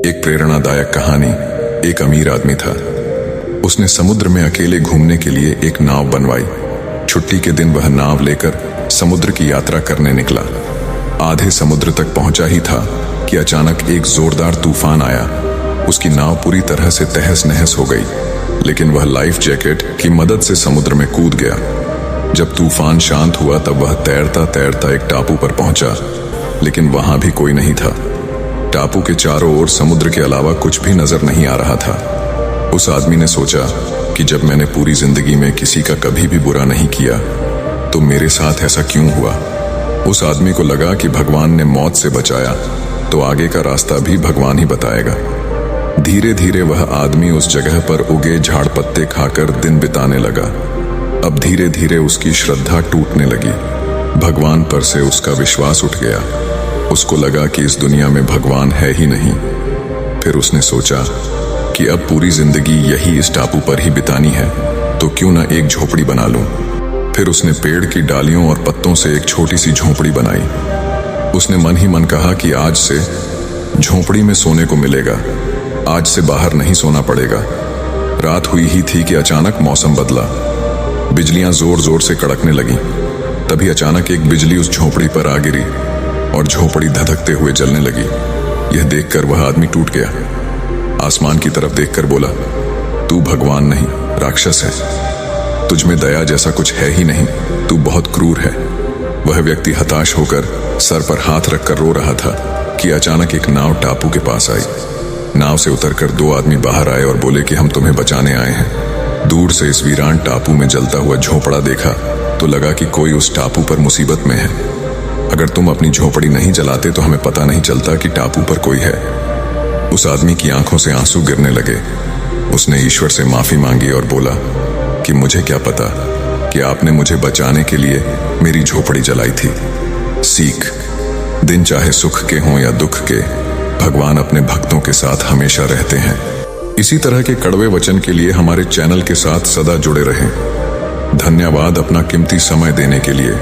एक प्रेरणादायक कहानी। एक अमीर आदमी था। उसने समुद्र में अकेले घूमने के लिए एक नाव बनवाई। छुट्टी के दिन वह नाव लेकर समुद्र की यात्रा करने निकला। आधे समुद्र तक पहुंचा ही था कि अचानक एक जोरदार तूफान आया। उसकी नाव पूरी तरह से तहस नहस हो गई, लेकिन वह लाइफ जैकेट की मदद से समुद्र में कूद गया। जब तूफान शांत हुआ तब वह तैरता तैरता एक टापू पर पहुंचा, लेकिन वहां भी कोई नहीं था। टापू के चारों ओर समुद्र के अलावा कुछ भी नजर नहीं आ रहा था। उस आदमी ने सोचा कि जब मैंने पूरी जिंदगी में किसी का कभी भी बुरा नहीं किया, तो मेरे साथ ऐसा क्यों हुआ। उस आदमी को लगा कि भगवान ने मौत से बचाया तो आगे का रास्ता भी भगवान ही बताएगा। धीरे धीरे वह आदमी उस जगह पर उगे झाड़ पत्ते खाकर दिन बिताने लगा। अब धीरे धीरे उसकी श्रद्धा टूटने लगी। भगवान पर से उसका विश्वास उठ गया। उसको लगा कि इस दुनिया में भगवान है ही नहीं। फिर उसने सोचा कि अब पूरी जिंदगी यही इस टापू पर ही बितानी है, तो क्यों ना एक झोपड़ी बना लूं। फिर उसने पेड़ की डालियों और पत्तों से एक छोटी सी झोपड़ी बनाई। उसने मन ही मन कहा कि आज से झोपड़ी में सोने को मिलेगा, आज से बाहर नहीं सोना पड़ेगा। रात हुई ही थी कि अचानक मौसम बदला। बिजलियां जोर जोर से कड़कने लगी। तभी अचानक एक बिजली उस झोपड़ी पर आ गिरी और झोपड़ी धधकते हुए जलने लगी। यह देखकर वह आदमी टूट गया। आसमान की तरफ देखकर बोला, तू भगवान नहीं, राक्षस है। तुझ में दया जैसा कुछ है ही नहीं, तू बहुत क्रूर है। वह व्यक्ति हताश होकर सर पर हाथ रखकर रो रहा था कि अचानक एक नाव टापू के पास आई। नाव से उतरकर दो आदमी बाहर आए और बोले कि हम तुम्हें बचाने आए हैं। दूर से इस वीरान टापू में जलता हुआ झोपड़ा देखा तो लगा कि कोई उस टापू पर मुसीबत में है। अगर तुम अपनी झोपड़ी नहीं जलाते तो हमें पता नहीं चलता कि टापू पर कोई है। उस आदमी की आंखों से आंसू गिरने लगे। उसने ईश्वर से माफी मांगी और बोला कि मुझे क्या पता कि आपने मुझे बचाने के लिए मेरी झोपड़ी जलाई थी। सीख, दिन चाहे सुख के हों या दुख के, भगवान अपने भक्तों के साथ हमेशा रहते हैं। इसी तरह के कड़वे वचन के लिए हमारे चैनल के साथ सदा जुड़े रहें। धन्यवाद अपना कीमती समय देने के लिए।